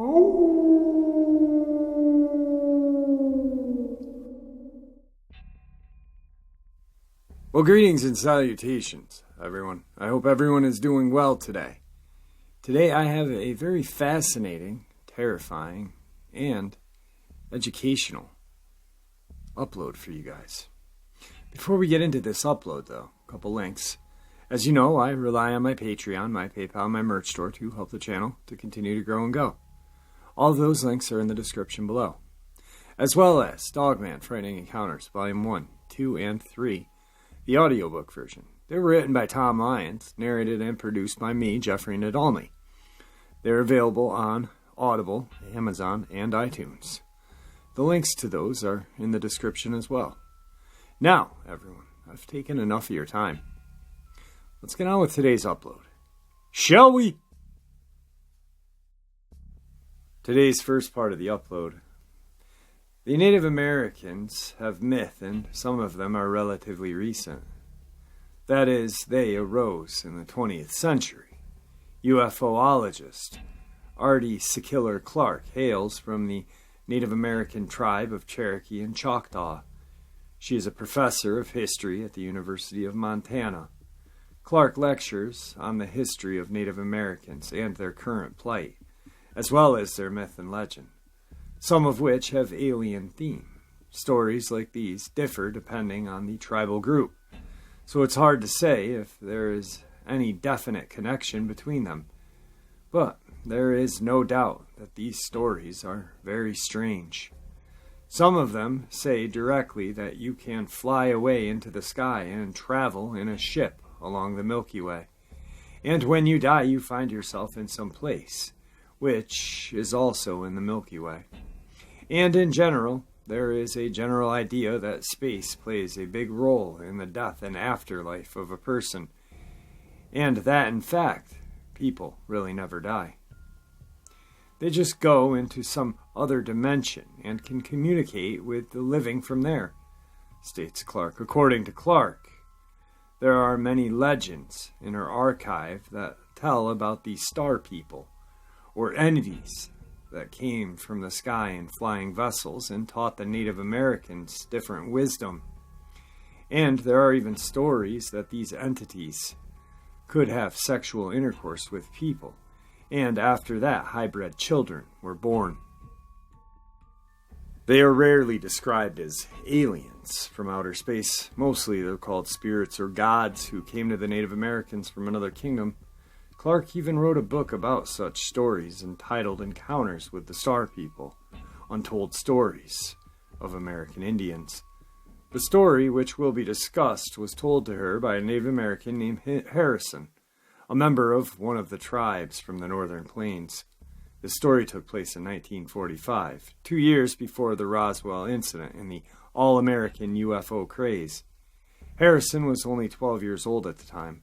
Well, greetings and salutations, everyone. I hope everyone is doing well today. Today I have a very fascinating, terrifying, and educational upload for you guys. Before we get into this upload, though, a couple links. As you know, I rely on my Patreon, my PayPal, my merch store to help the channel to continue to grow and go. All of those links are in the description below. As well as Dogman, Frightening Encounters, Volume 1, 2, and 3, the audiobook version. They were written by Tom Lyons, narrated and produced by me, Jeffrey Nadolny. They're available on Audible, Amazon, and iTunes. The links to those are in the description as well. Now, everyone, I've taken enough of your time. Let's get on with today's upload. Shall we? Today's first part of the upload. The Native Americans have myth, and some of them are relatively recent. That is, they arose in the 20th century. UFOologist Artie Sekiller Clark hails from the Native American tribe of Cherokee and Choctaw. She is a professor of history at the University of Montana. Clark lectures on the history of Native Americans and their current plight, as well as their myth and legend, some of which have alien theme. Stories like these differ depending on the tribal group, so it's hard to say if there is any definite connection between them. But there is no doubt that these stories are very strange. Some of them say directly that you can fly away into the sky and travel in a ship along the Milky Way, and when you die you find yourself in some place, which is also in the Milky Way. And in general, there is a general idea that space plays a big role in the death and afterlife of a person, and that, in fact, people really never die. They just go into some other dimension and can communicate with the living from there, states Clark. According to Clark, there are many legends in her archive that tell about the star people, or entities that came from the sky in flying vessels and taught the Native Americans different wisdom. And there are even stories that these entities could have sexual intercourse with people, and after that hybrid children were born. They are rarely described as aliens from outer space. Mostly they're called spirits or gods who came to the Native Americans from another kingdom. Clark even wrote a book about such stories entitled Encounters with the Star People, Untold Stories of American Indians. The story, which will be discussed, was told to her by a Native American named Harrison, a member of one of the tribes from the Northern Plains. The story took place in 1945, 2 years before the Roswell incident and the all-American UFO craze. Harrison was only 12 years old at the time.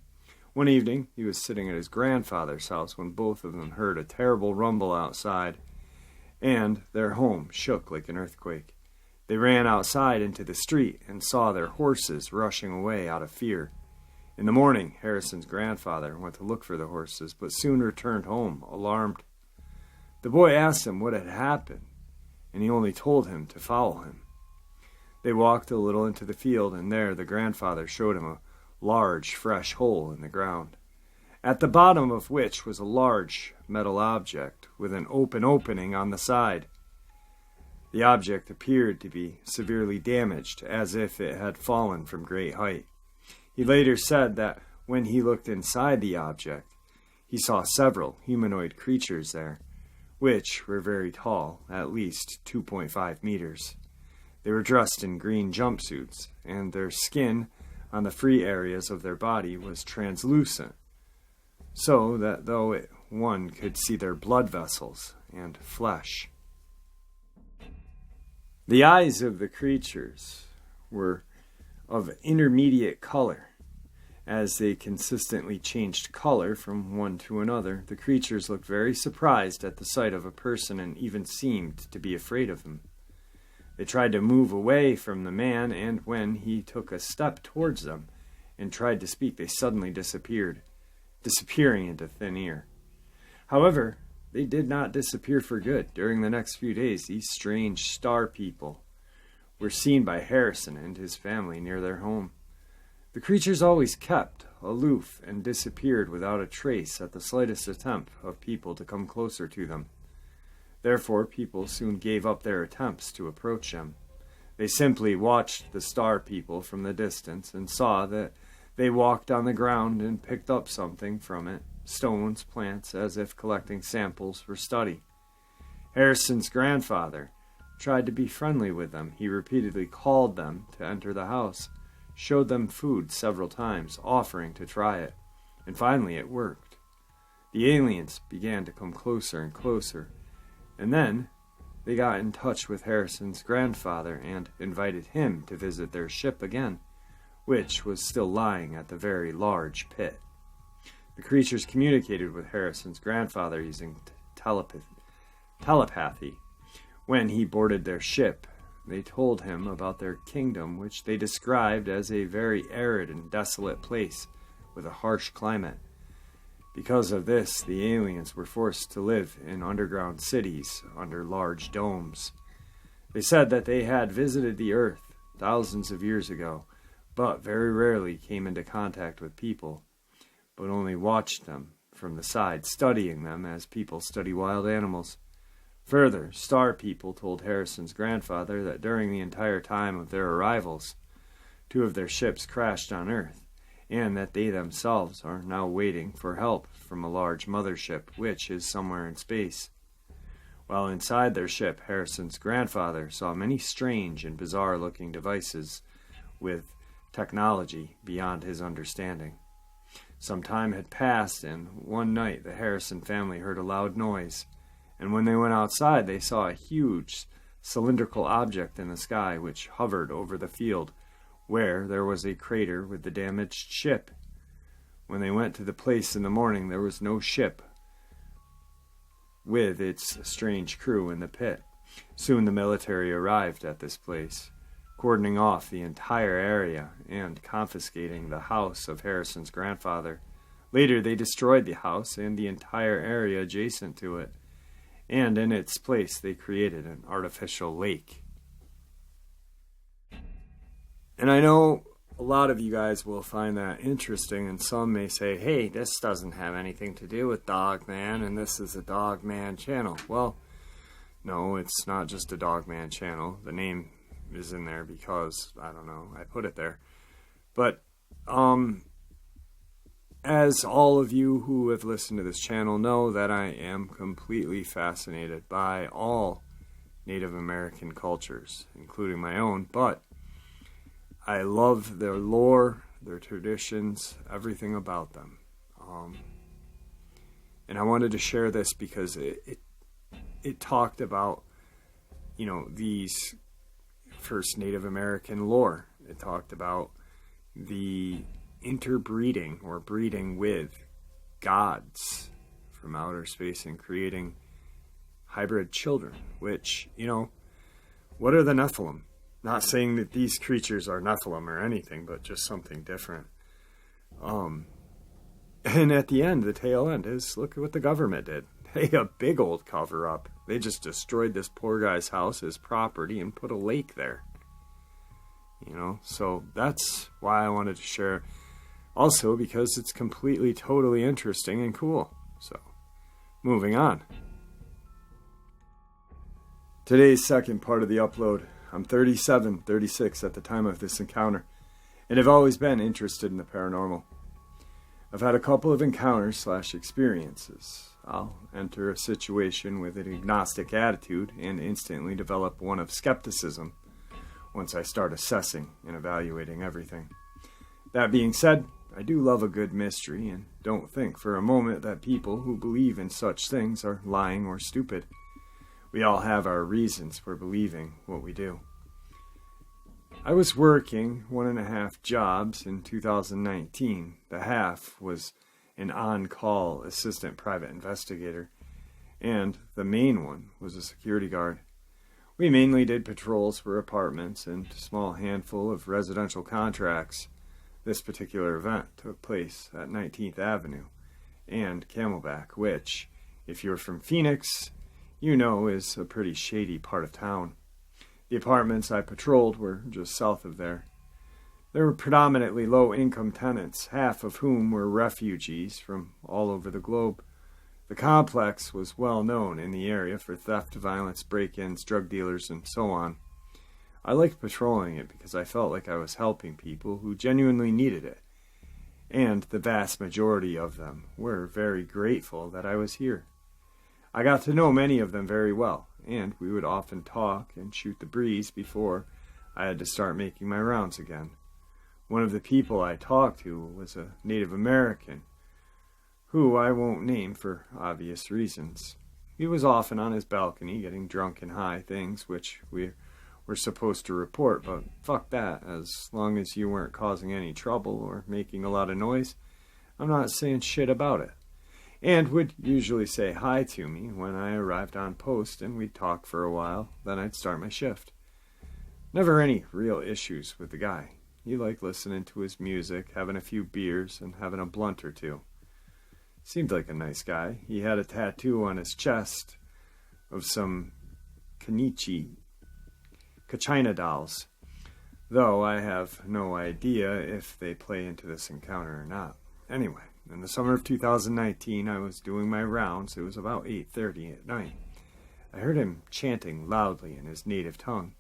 One evening, he was sitting at his grandfather's house when both of them heard a terrible rumble outside, and their home shook like an earthquake. They ran outside into the street and saw their horses rushing away out of fear. In the morning, Harrison's grandfather went to look for the horses, but soon returned home, alarmed. The boy asked him what had happened, and he only told him to follow him. They walked a little into the field, and there the grandfather showed him a large, fresh hole in the ground, at the bottom of which was a large metal object with an open opening on the side. The object appeared to be severely damaged, as if it had fallen from great height. He later said that when he looked inside the object, he saw several humanoid creatures there, which were very tall, at least 2.5 meters. They were dressed in green jumpsuits, and their skin on the free areas of their body was translucent, so that one could see their blood vessels and flesh. The eyes of the creatures were of intermediate color. As they consistently changed color from one to another, the creatures looked very surprised at the sight of a person and even seemed to be afraid of him. They tried to move away from the man, and when he took a step towards them and tried to speak, they suddenly disappeared, disappearing into thin air. However, they did not disappear for good. During the next few days, these strange star people were seen by Harrison and his family near their home. The creatures always kept aloof and disappeared without a trace at the slightest attempt of people to come closer to them. Therefore, people soon gave up their attempts to approach them. They simply watched the star people from the distance and saw that they walked on the ground and picked up something from it, stones, plants, as if collecting samples for study. Harrison's grandfather tried to be friendly with them. He repeatedly called them to enter the house, showed them food several times, offering to try it, and finally it worked. The aliens began to come closer and closer, and then they got in touch with Harrison's grandfather and invited him to visit their ship again, which was still lying at the very large pit. The creatures communicated with Harrison's grandfather using telepathy. When he boarded their ship, they told him about their kingdom, which they described as a very arid and desolate place with a harsh climate. Because of this, the aliens were forced to live in underground cities under large domes. They said that they had visited the Earth thousands of years ago, but very rarely came into contact with people, but only watched them from the side, studying them as people study wild animals. Further, star people told Harrison's grandfather that during the entire time of their arrivals, 2 of their ships crashed on Earth, and that they themselves are now waiting for help from a large mothership, which is somewhere in space. While inside their ship, Harrison's grandfather saw many strange and bizarre-looking devices with technology beyond his understanding. Some time had passed, and one night the Harrison family heard a loud noise, and when they went outside they saw a huge cylindrical object in the sky which hovered over the field where there was a crater with the damaged ship. When they went to the place in the morning, there was no ship with its strange crew in the pit. Soon the military arrived at this place, cordoning off the entire area and confiscating the house of Harrison's grandfather. Later they destroyed the house and the entire area adjacent to it, and in its place they created an artificial lake. And I know a lot of you guys will find that interesting, and some may say, hey, this doesn't have anything to do with Dogman, and this is a Dogman channel. Well, no, it's not just a Dogman channel. The name is in there because, I don't know, I put it there. But, as all of you who have listened to this channel know, that I am completely fascinated by all Native American cultures, including my own, but I love their lore, their traditions, everything about them. And I wanted to share this because it talked about, these first Native American lore. It talked about the interbreeding or breeding with gods from outer space and creating hybrid children, which, what are the Nephilim? Not saying that these creatures are Nephilim or anything, but just something different. And at the end, the tail end is, look at what the government did. They a big old cover-up. They just destroyed this poor guy's house, his property, and put a lake there. So that's why I wanted to share. Also, because it's completely, totally interesting and cool. So, moving on. Today's second part of the upload. I'm 37, 36 at the time of this encounter, and have always been interested in the paranormal. I've had a couple of encounters/experiences. I'll enter a situation with an agnostic attitude and instantly develop one of skepticism once I start assessing and evaluating everything. That being said, I do love a good mystery and don't think for a moment that people who believe in such things are lying or stupid. We all have our reasons for believing what we do. I was working 1.5 jobs in 2019. The half was an on-call assistant private investigator, and the main one was a security guard. We mainly did patrols for apartments and a small handful of residential contracts. This particular event took place at 19th Avenue and Camelback, which if you're from Phoenix, you know is a pretty shady part of town. The apartments I patrolled were just south of there. There were predominantly low-income tenants, half of whom were refugees from all over the globe. The complex was well known in the area for theft, violence, break-ins, drug dealers, and so on. I liked patrolling it because I felt like I was helping people who genuinely needed it, and the vast majority of them were very grateful that I was here. I got to know many of them very well, and we would often talk and shoot the breeze before I had to start making my rounds again. One of the people I talked to was a Native American, who I won't name for obvious reasons. He was often on his balcony getting drunk and high, things which we were supposed to report, but fuck that. As long as you weren't causing any trouble or making a lot of noise, I'm not saying shit about it. And would usually say hi to me when I arrived on post, and we'd talk for a while, then I'd start my shift. Never any real issues with the guy. He liked listening to his music, having a few beers, and having a blunt or two. Seemed like a nice guy. He had a tattoo on his chest of some Kachina dolls, though I have no idea if they play into this encounter or not. Anyway, in the summer of 2019, I was doing my rounds. It was about 8:30 at night. I heard him chanting loudly in his native tongue.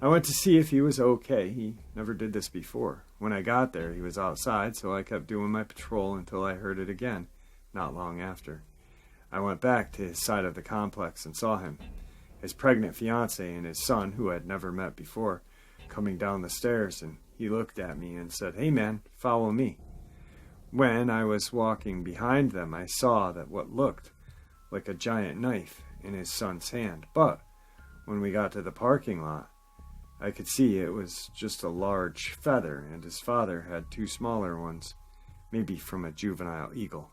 I went to see if he was okay. He never did this before. When I got there, he was outside, so I kept doing my patrol until I heard it again, not long after. I went back to his side of the complex and saw him, his pregnant fiancée and his son, who I'd never met before, coming down the stairs, and he looked at me and said, "Hey man, follow me." When I was walking behind them, I saw that what looked like a giant knife in his son's hand, but when we got to the parking lot, I could see it was just a large feather, and his father had two smaller ones, maybe from a juvenile eagle.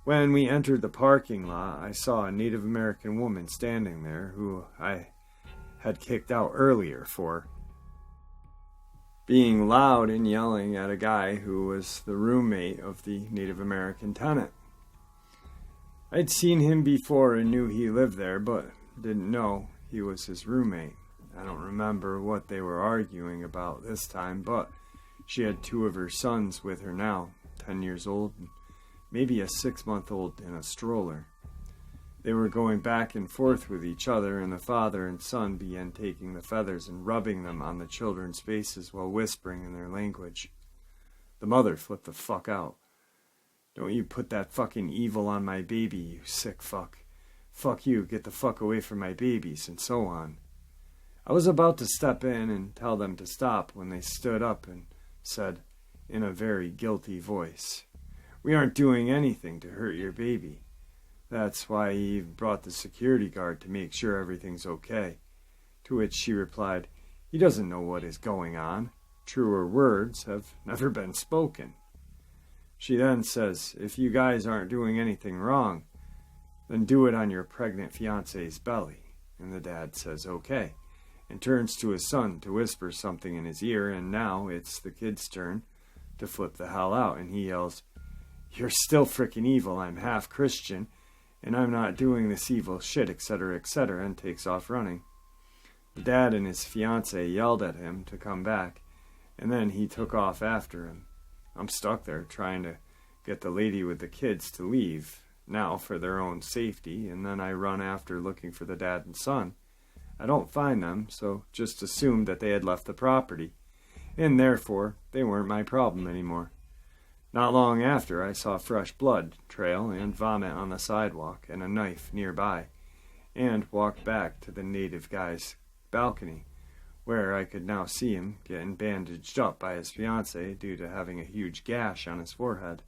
When we entered the parking lot, I saw a Native American woman standing there who I had kicked out earlier for being loud and yelling at a guy who was the roommate of the Native American tenant. I'd seen him before and knew he lived there, but didn't know he was his roommate. I don't remember what they were arguing about this time, but she had two of her sons with her now, 10 years old, and maybe a 6-month-old in a stroller. They were going back and forth with each other, and the father and son began taking the feathers and rubbing them on the children's faces while whispering in their language. The mother flipped the fuck out. "Don't you put that fucking evil on my baby, you sick fuck. Fuck you, get the fuck away from my babies," and so on. I was about to step in and tell them to stop when they stood up and said, in a very guilty voice, "We aren't doing anything to hurt your baby. That's why he even brought the security guard to make sure everything's okay." To which she replied, "He doesn't know what is going on. Truer words have never been spoken." She then says, "If you guys aren't doing anything wrong, then do it on your pregnant fiancé's belly." And the dad says, "Okay," and turns to his son to whisper something in his ear, and now it's the kid's turn to flip the hell out, and he yells, "You're still frickin' evil. I'm half Christian, and I'm not doing this evil shit, etc., and takes off running. The dad and his fiancée yelled at him to come back, and then he took off after him. I'm stuck there trying to get the lady with the kids to leave, now for their own safety, and then I run after looking for the dad and son. I don't find them, so just assumed that they had left the property, and therefore they weren't my problem anymore. Not long after, I saw fresh blood trail and vomit on the sidewalk and a knife nearby, and walked back to the native guy's balcony, where I could now see him getting bandaged up by his fiancée due to having a huge gash on his forehead.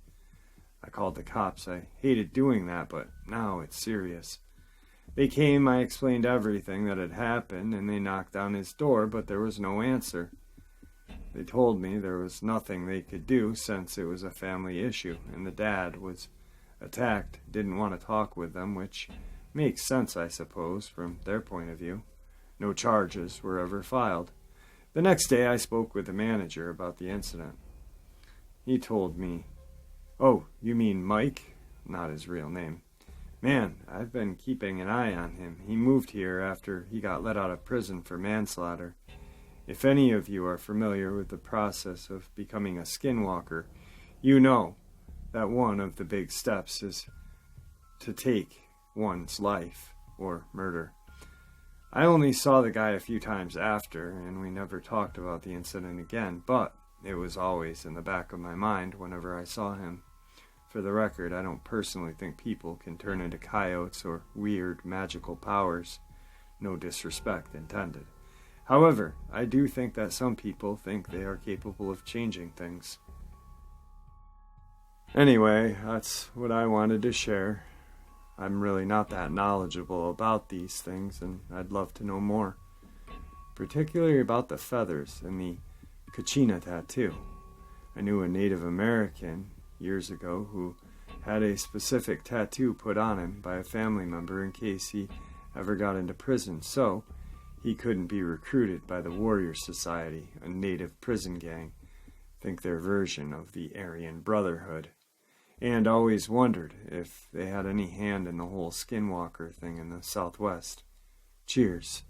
I called the cops. I hated doing that, but now it's serious. They came, I explained everything that had happened, and they knocked on his door, but there was no answer. They told me there was nothing they could do since it was a family issue, and the dad was attacked, didn't want to talk with them, which makes sense, I suppose, from their point of view. No charges were ever filed. The next day I spoke with the manager about the incident. He told me, "Oh, you mean Mike?" Not his real name. Man, I've been keeping an eye on him. He moved here after he got let out of prison for manslaughter. If any of you are familiar with the process of becoming a skinwalker, you know that one of the big steps is to take one's life, or murder. I only saw the guy a few times after, and we never talked about the incident again, but it was always in the back of my mind whenever I saw him. For the record, I don't personally think people can turn into coyotes or weird magical powers. No disrespect intended. However, I do think that some people think they are capable of changing things. Anyway, that's what I wanted to share. I'm really not that knowledgeable about these things, and I'd love to know more. Particularly about the feathers and the Kachina tattoo. I knew a Native American years ago who had a specific tattoo put on him by a family member in case he ever got into prison, so he couldn't be recruited by the Warrior Society, a native prison gang, think their version of the Aryan Brotherhood, and always wondered if they had any hand in the whole skinwalker thing in the Southwest. Cheers.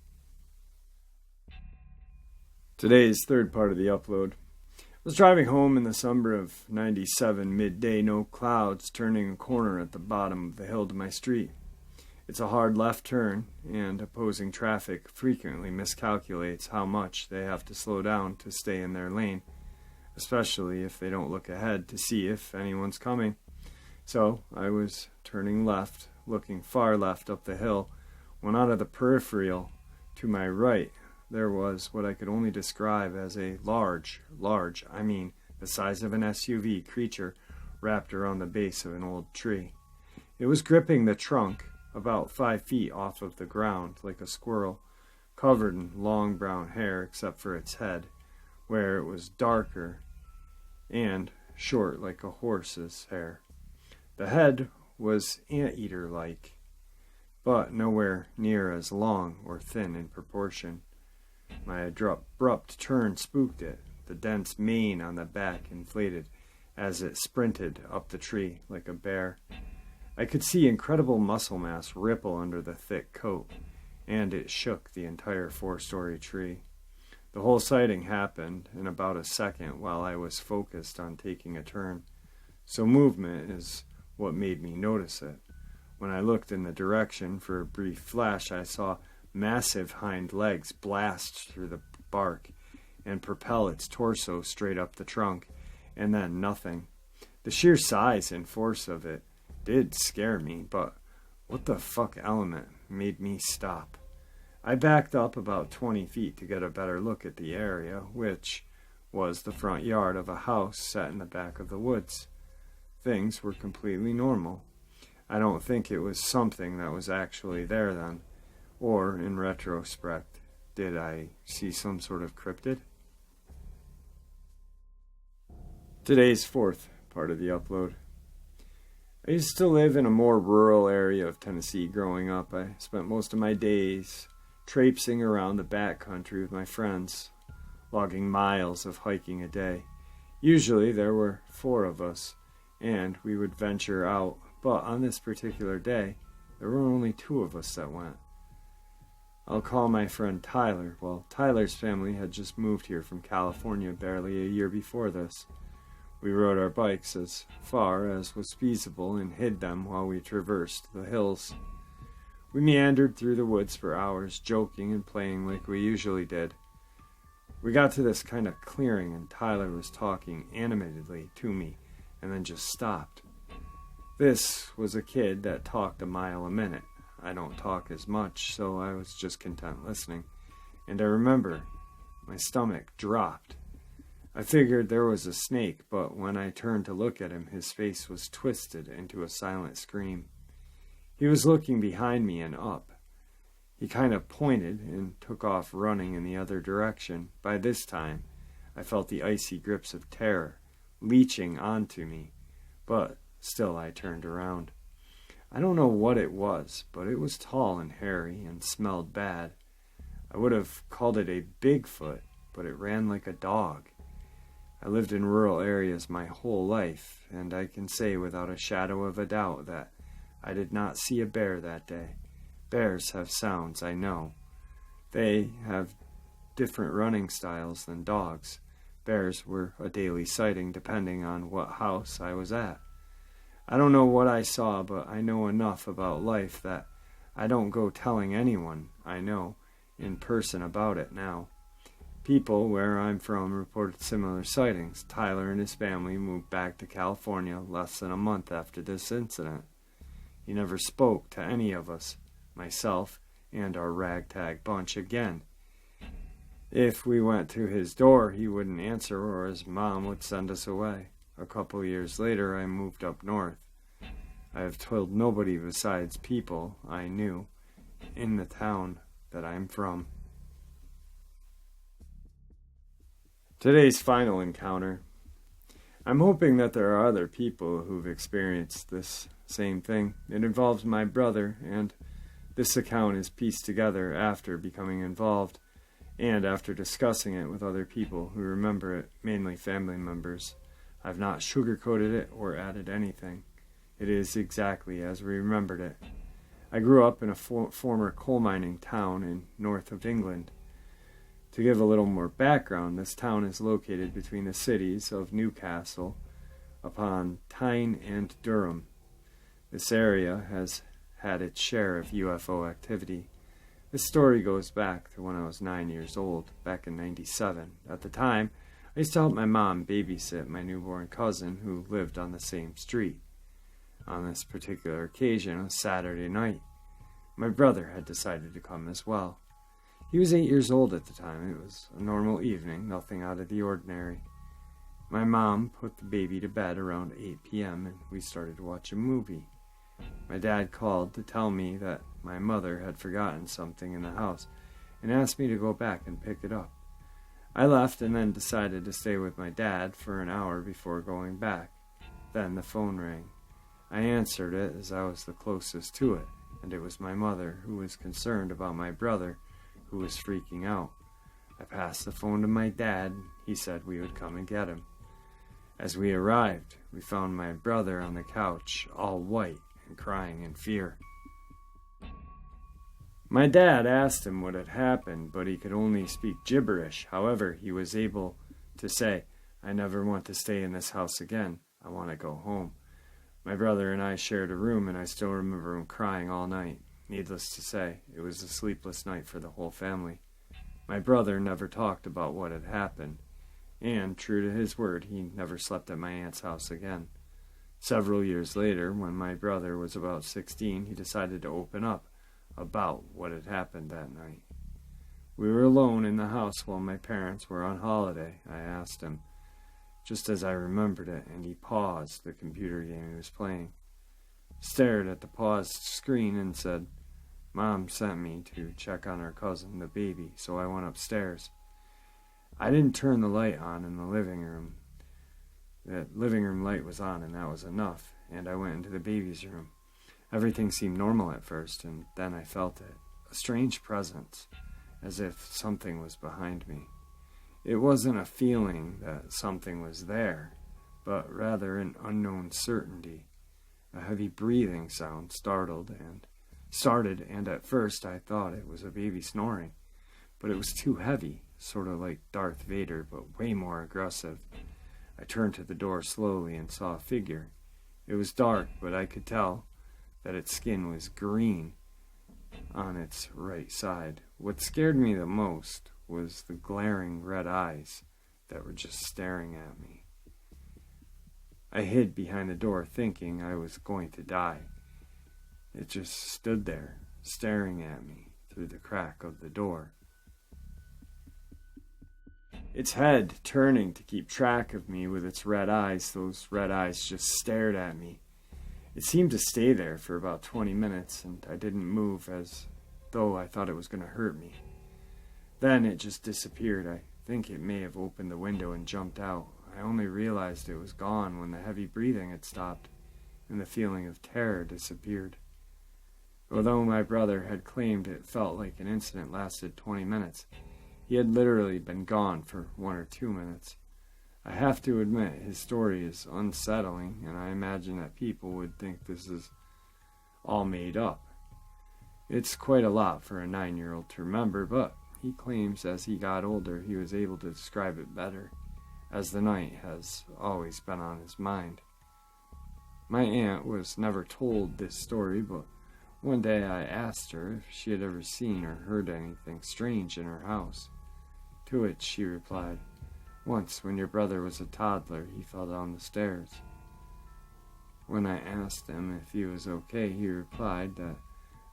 Today's third part of the upload. I was driving home in the summer of '97, midday, no clouds, turning a corner at the bottom of the hill to my street. It's a hard left turn, and opposing traffic frequently miscalculates how much they have to slow down to stay in their lane, especially if they don't look ahead to see if anyone's coming. So I was turning left, looking far left up the hill, when out of the peripheral to my right there was what I could only describe as a large, I mean the size of an SUV creature wrapped around the base of an old tree. It was gripping the trunk about 5 feet off of the ground like a squirrel, covered in long brown hair except for its head, where it was darker and short like a horse's hair. The head was anteater-like, but nowhere near as long or thin in proportion. My abrupt turn spooked it. The dense mane on the back inflated as it sprinted up the tree like a bear. I could see incredible muscle mass ripple under the thick coat, and it shook the entire 4-story tree. The whole sighting happened in about a second while I was focused on taking a turn, so movement is what made me notice it. When I looked in the direction for a brief flash, I saw massive hind legs blast through the bark and propel its torso straight up the trunk, and then nothing. The sheer size and force of it did scare me, but what the fuck element made me stop? I backed up about 20 feet to get a better look at the area, which was the front yard of a house set in the back of the woods. Things were completely normal. I don't think it was something that was actually there then. Or, in retrospect, did I see some sort of cryptid? Today's fourth part of the upload. I used to live in a more rural area of Tennessee growing up. I spent most of my days traipsing around the backcountry with my friends, logging miles of hiking a day. Usually there were 4 of us, and we would venture out, but on this particular day, there were only 2 of us that went. I'll call my friend Tyler. Well, Tyler's family had just moved here from California barely a year before this. We rode our bikes as far as was feasible and hid them while we traversed the hills. We meandered through the woods for hours, joking and playing like we usually did. We got to this kind of clearing, and Tyler was talking animatedly to me, and then just stopped. This was a kid that talked a mile a minute. I don't talk as much, so I was just content listening. And I remember my stomach dropped. I figured there was a snake, but when I turned to look at him, his face was twisted into a silent scream. He was looking behind me and up. He kind of pointed and took off running in the other direction. By this time, I felt the icy grips of terror leeching onto me, but still I turned around. I don't know what it was, but it was tall and hairy and smelled bad. I would have called it a Bigfoot, but it ran like a dog. I lived in rural areas my whole life, and I can say without a shadow of a doubt that I did not see a bear that day. Bears have sounds, I know. They have different running styles than dogs. Bears were a daily sighting depending on what house I was at. I don't know what I saw, but I know enough about life that I don't go telling anyone I know in person about it now. People where I'm from reported similar sightings. Tyler and his family moved back to California less than a month after this incident. He never spoke to any of us, myself and our ragtag bunch again. If we went to his door, he wouldn't answer, or his mom would send us away. A couple years later, I moved up north. I have told nobody besides people I knew in the town that I'm from. Today's final encounter. I'm hoping that there are other people who've experienced this same thing. It involves my brother, and this account is pieced together after becoming involved and after discussing it with other people who remember it, mainly family members. I've not sugarcoated it or added anything. It is exactly as we remembered it. I grew up in a former coal mining town in north of England. To give a little more background, this town is located between the cities of Newcastle upon Tyne and Durham. This area has had its share of UFO activity. This story goes back to when I was 9 years old, back in '97. At the time, I used to help my mom babysit my newborn cousin who lived on the same street. On this particular occasion, it was Saturday night. My brother had decided to come as well. He was 8 years old at the time. It was a normal evening, nothing out of the ordinary. My mom put the baby to bed around 8 p.m. and we started to watch a movie. My dad called to tell me that my mother had forgotten something in the house and asked me to go back and pick it up. I left and then decided to stay with my dad for an hour before going back. Then the phone rang. I answered it as I was the closest to it, and it was my mother who was concerned about my brother who was freaking out. I passed the phone to my dad. He said we would come and get him. As we arrived, we found my brother on the couch, all white and crying in fear. My dad asked him what had happened, but he could only speak gibberish. However, he was able to say, "I never want to stay in this house again. I want to go home." My brother and I shared a room, and I still remember him crying all night. Needless to say, it was a sleepless night for the whole family. My brother never talked about what had happened, and, true to his word, he never slept at my aunt's house again. Several years later, when my brother was about 16, he decided to open up about what had happened that night. We were alone in the house while my parents were on holiday. I asked him, just as I remembered it, and he paused the computer game he was playing, stared at the paused screen, and said, "Mom sent me to check on our cousin, the baby, so I went upstairs." I didn't turn the light on in the living room. The living room light was on, and that was enough, and I went into the baby's room. Everything seemed normal at first, and then I felt it, a strange presence, as if something was behind me. It wasn't a feeling that something was there, but rather an unknown certainty. A heavy breathing sound started, and at first I thought it was a baby snoring, but it was too heavy, sort of like Darth Vader, but way more aggressive. I turned to the door slowly and saw a figure. It was dark, but I could tell that its skin was green on its right side. What scared me the most was the glaring red eyes that were just staring at me. I hid behind the door thinking I was going to die. It just stood there, staring at me through the crack of the door. Its head turning to keep track of me with its red eyes. Those red eyes just stared at me. It seemed to stay there for about 20 minutes, and I didn't move as though I thought it was going to hurt me. Then it just disappeared. I think it may have opened the window and jumped out. I only realized it was gone when the heavy breathing had stopped and the feeling of terror disappeared. Although my brother had claimed it felt like an incident lasted 20 minutes, he had literally been gone for 1 or 2 minutes. I have to admit his story is unsettling, and I imagine that people would think this is all made up. It's quite a lot for a 9-year-old to remember, but he claims as he got older he was able to describe it better, as the night has always been on his mind. My aunt was never told this story, but one day I asked her if she had ever seen or heard anything strange in her house, to which she replied, "Once, when your brother was a toddler, he fell down the stairs." When I asked him if he was okay, he replied that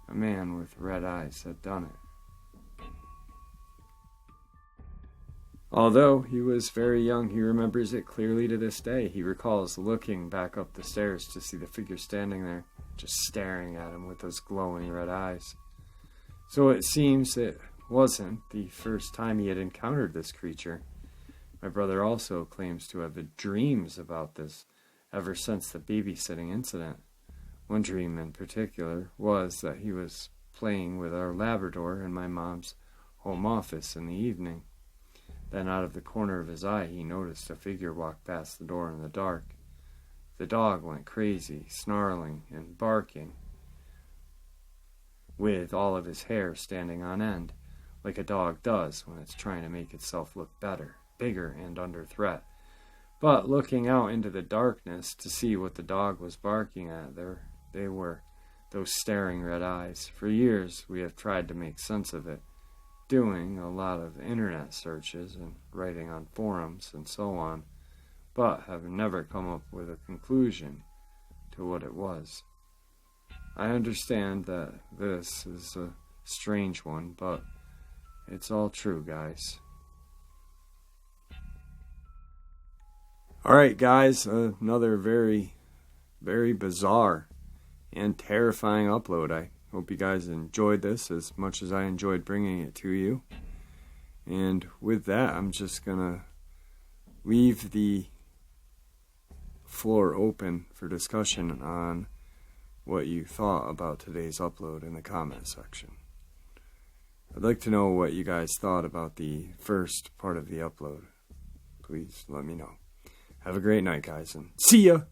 a man with red eyes had done it. Although he was very young, he remembers it clearly to this day. He recalls looking back up the stairs to see the figure standing there, just staring at him with those glowing red eyes. So it seems it wasn't the first time he had encountered this creature. My brother also claims to have had dreams about this ever since the babysitting incident. One dream in particular was that he was playing with our Labrador in my mom's home office in the evening. Then out of the corner of his eye he noticed a figure walk past the door in the dark. The dog went crazy, snarling and barking, with all of his hair standing on end, like a dog does when it's trying to make itself look better, bigger, and under threat. But looking out into the darkness to see what the dog was barking at, there they were, those staring red eyes. For years we have tried to make sense of it, doing a lot of internet searches and writing on forums and so on, but have never come up with a conclusion to what it was. I understand that this is a strange one, but it's all true, guys. Alright, guys, another very, very bizarre and terrifying upload. I hope you guys enjoyed this as much as I enjoyed bringing it to you. And with that, I'm just gonna leave the floor open for discussion on what you thought about today's upload in the comment section. I'd like to know what you guys thought about the first part of the upload. Please let me know. Have a great night, guys, and see ya!